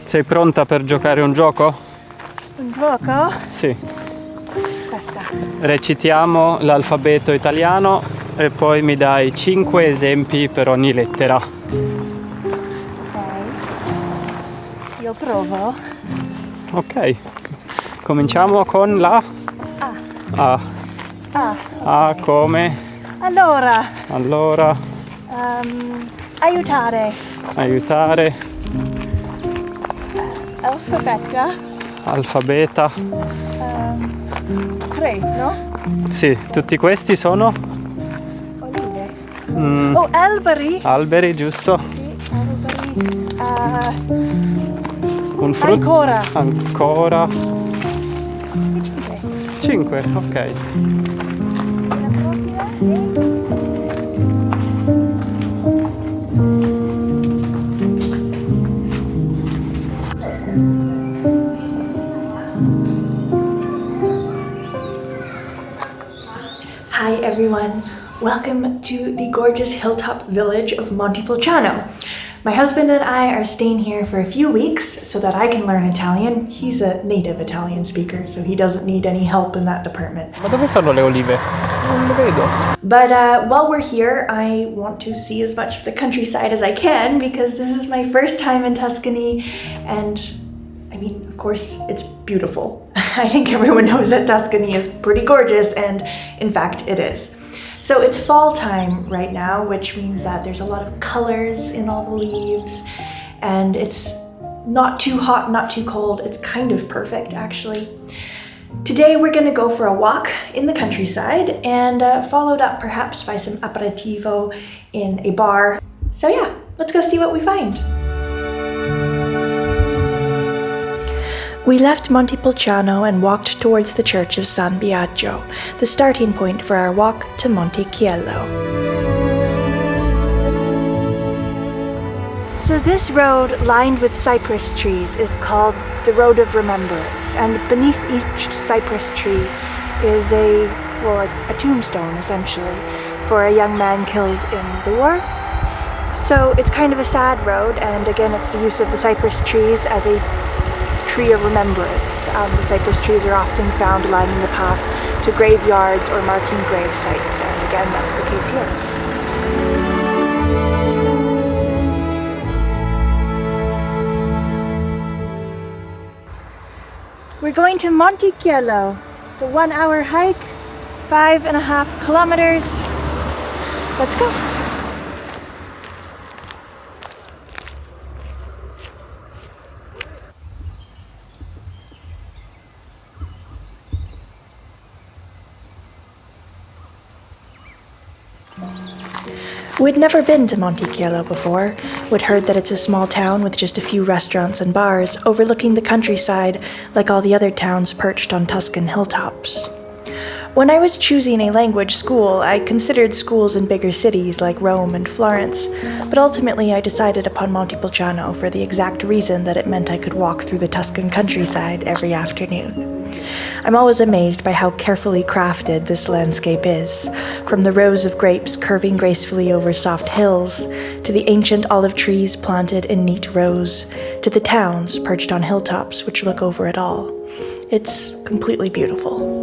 Sei pronta per giocare un gioco? Un gioco? Sì. Basta. Recitiamo l'alfabeto italiano e poi mi dai 5 esempi per ogni lettera. Ok. Io provo. Ok. Cominciamo con la A. A. A. A come? Allora. Aiutare. Aiutare. Alfabeta. Alfabeta. 3, no? Sì, tutti questi sono? Olive. Mm, Oh, alberi. alberi, giusto? Sì, alberi. Un frutto. Ancora. Ancora. 5. 5, ok. La prossima Hi everyone, welcome to the gorgeous hilltop village of Montepulciano. My husband and I are staying here for a few weeks so that I can learn Italian. He's a native Italian speaker, so he doesn't need any help in that department. Ma dove sono le olive? Non le vedo. But while we're here, I want to see as much of the countryside as I can because this is my first time in Tuscany, and I mean, of course, it's beautiful. I think everyone knows that Tuscany is pretty gorgeous, and in fact, it is. So it's fall time right now, which means that there's a lot of colors in all the leaves, and it's not too hot, not too cold. It's kind of perfect, actually. Today we're gonna go for a walk in the countryside and followed up perhaps by some aperitivo in a bar. So yeah, let's go see what we find. We left Montepulciano and walked towards the church of San Biagio, the starting point for our walk to Monticchiello. So this road, lined with cypress trees, is called the Road of Remembrance, and beneath each cypress tree is a tombstone, essentially, for a young man killed in the war. So it's kind of a sad road, and again, it's the use of the cypress trees as a tree of remembrance. The cypress trees are often found lining the path to graveyards or marking grave sites, and again, that's the case here. We're going to Monticchiello. It's a 1-hour hike, 5.5 kilometers. Let's go. We'd never been to Monticchiello before. We'd heard that it's a small town with just a few restaurants and bars overlooking the countryside like all the other towns perched on Tuscan hilltops. When I was choosing a language school, I considered schools in bigger cities like Rome and Florence, but ultimately I decided upon Montepulciano for the exact reason that it meant I could walk through the Tuscan countryside every afternoon. I'm always amazed by how carefully crafted this landscape is, from the rows of grapes curving gracefully over soft hills, to the ancient olive trees planted in neat rows, to the towns perched on hilltops which look over it all. It's completely beautiful.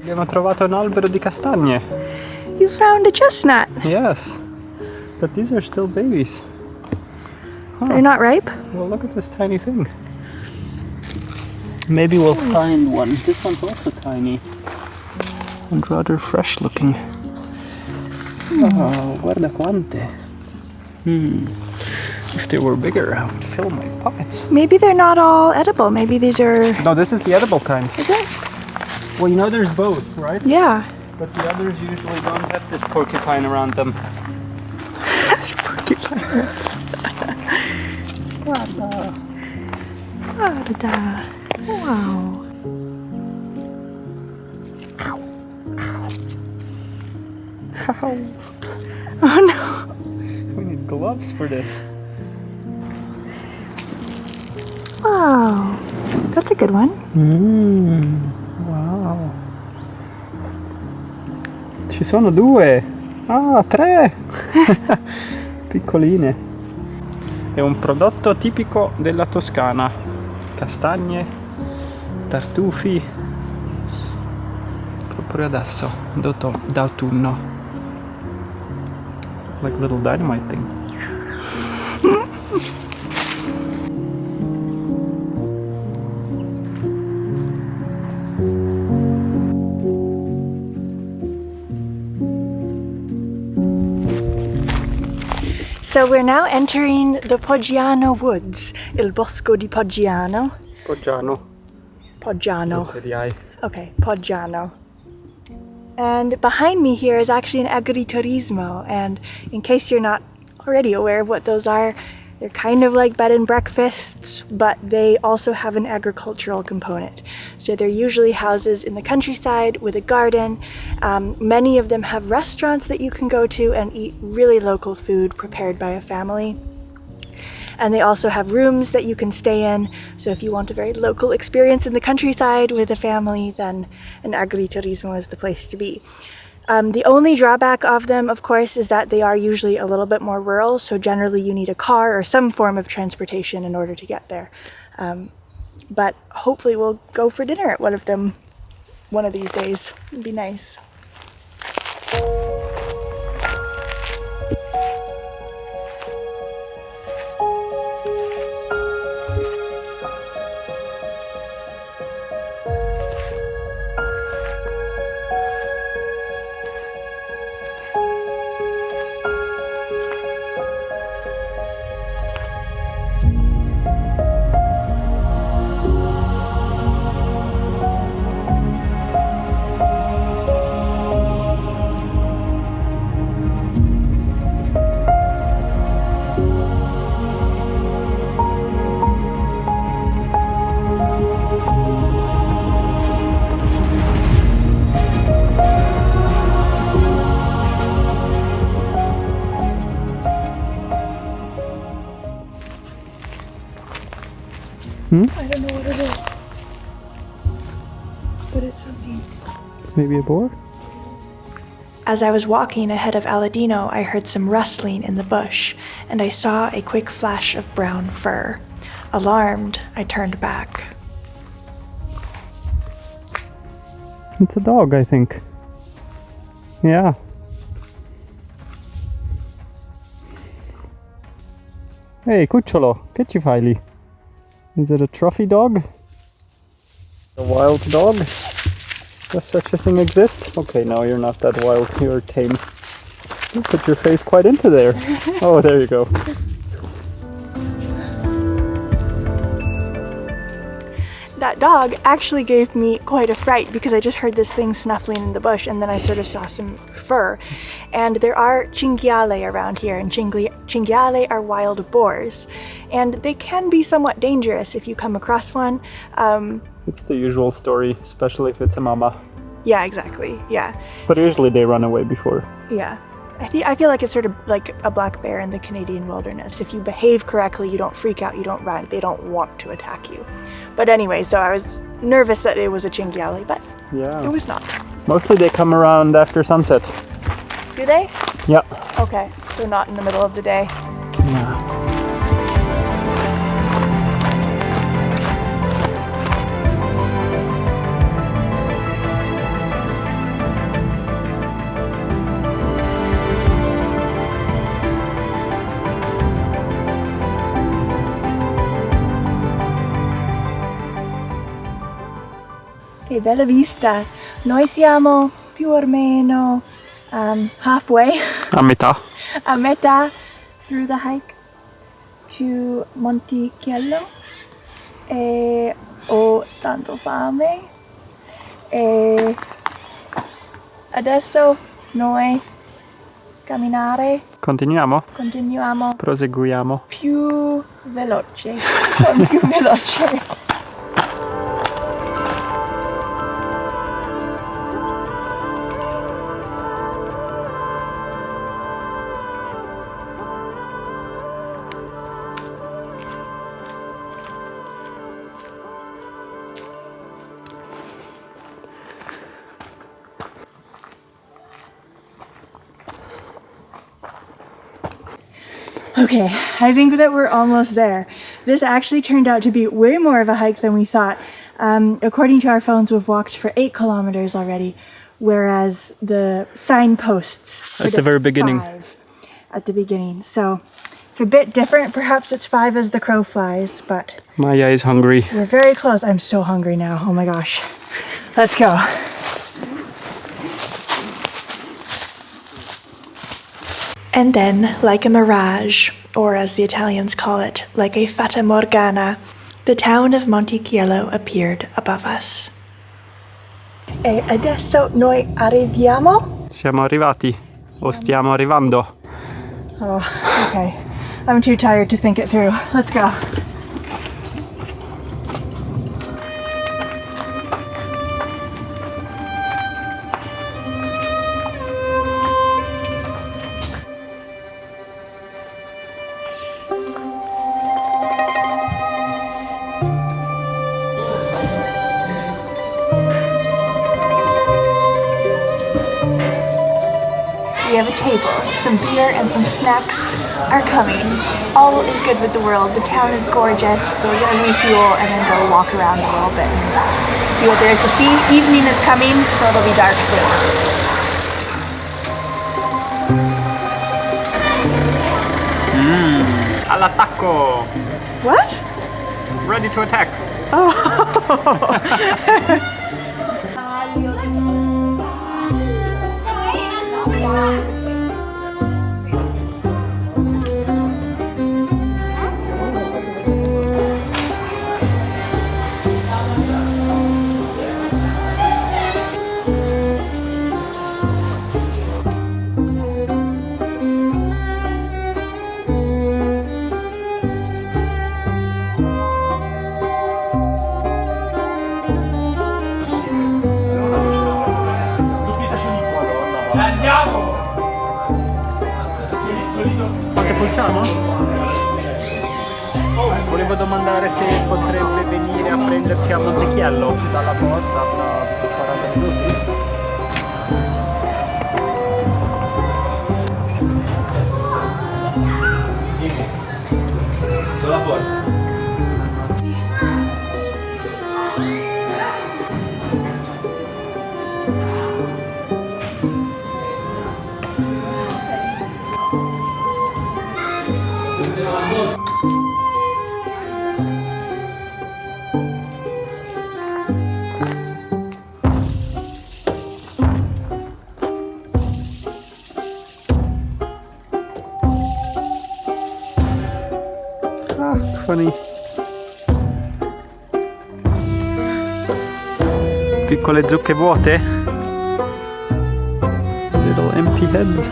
Abbiamo trovato un albero di castagne. You found a chestnut. Yes. But these are still babies. Huh. They're not ripe? Well, look at this tiny thing. Maybe we'll find one. This one's also tiny. And rather fresh looking. Oh, guarda quante. If they were bigger, I would fill my pockets. Maybe they're not all edible. Maybe these are... No, this is the edible kind. Is it? Well, you know there's both, right? Yeah. But the others usually don't have this porcupine around them. This porcupine. Guarda. Guarda. Wow. Ow. Oh no. We need gloves for this. Wow. That's a good one. Wow. Ci sono 2! Ah, 3! Piccoline. È un prodotto tipico della Toscana. Castagne, tartufi. Proprio adesso, d'autunno. Like little dynamite thing. So we're now entering the Poggiano woods, il bosco di Poggiano. Poggiano. Poggiano. That's the eye. Okay, Poggiano. And behind me here is actually an agriturismo, and in case you're not already aware of what those are, they're kind of like bed and breakfasts, but they also have an agricultural component. So they're usually houses in the countryside with a garden. Many of them have restaurants that you can go to and eat really local food prepared by a family. And they also have rooms that you can stay in. So if you want a very local experience in the countryside with a family, then an agriturismo is the place to be. The only drawback of them, of course, is that they are usually a little bit more rural, so generally you need a car or some form of transportation in order to get there. But hopefully we'll go for dinner at one of them one of these days. It'd be nice. I don't know what it is, but it's something. It's maybe a boar? As I was walking ahead of Aladino, I heard some rustling in the bush, and I saw a quick flash of brown fur. Alarmed, I turned back. It's a dog, I think. Yeah. Hey, cucciolo, che ci fai lì? Is it a trophy dog? A wild dog? Does such a thing exist? Okay, no, you're not that wild, you're tame. You put your face quite into there. Oh, there you go. That dog actually gave me quite a fright because I just heard this thing snuffling in the bush and then I sort of saw some fur. And there are cinghiale around here, and cinghiale are wild boars. And they can be somewhat dangerous if you come across one. It's the usual story, especially if it's a mama. Yeah, exactly, yeah. But usually they run away before. Yeah. I feel like it's sort of like a black bear in the Canadian wilderness. If you behave correctly, you don't freak out, you don't run, they don't want to attack you. But anyway, so I was nervous that it was a cinghiale, but Yeah. it was not. Mostly they come around after sunset. Do they? Yeah. Okay, so not in the middle of the day. Yeah. Che bella vista! Noi siamo più o meno halfway, A metà. a metà through the hike to Monticchiello e ho tanto fame e adesso noi Continuiamo? continuiamo Proseguiamo. più veloce, con più veloce. Okay, I think that we're almost there. This actually turned out to be way more of a hike than we thought. According to our phones, we've walked for 8 kilometers already, whereas the signposts at the very beginning. 5 at the beginning. So it's a bit different. Perhaps it's 5 as the crow flies, but Maya is hungry. we're very close. I'm so hungry now. Oh my gosh. Let's go. And then, like a mirage, or as the Italians call it, like a fata morgana, the town of Monticchiello appeared above us. E adesso noi arriviamo? Siamo arrivati, o stiamo arrivando. Oh, okay. I'm too tired to think it through. Let's go. We have a table, some beer and some snacks are coming. All is good with the world. The town is gorgeous, so we're gonna refuel and then go walk around a little bit and see what there is to see. Evening is coming, so it'll be dark soon. All'attacco! What? Ready to attack! Montepulciano? Volevo domandare se potrebbe venire a prenderci a Monticchiello dalla porta fra 40 minuti. Dalla porta. Funny. Piccole zucche vuote. Little empty heads.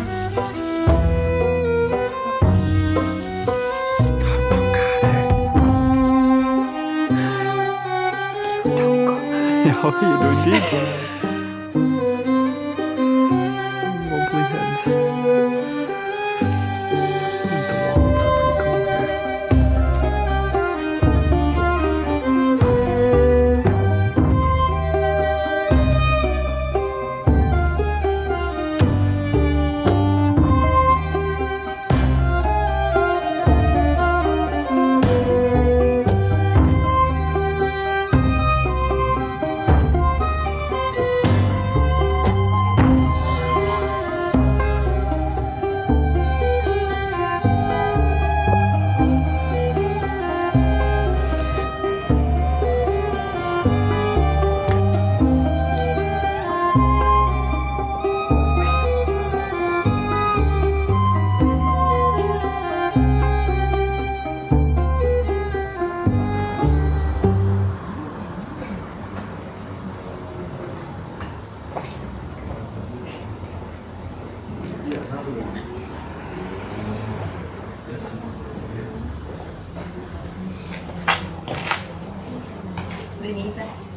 Oh, you don't need wobbly heads. The walls are pretty cool here. Venite.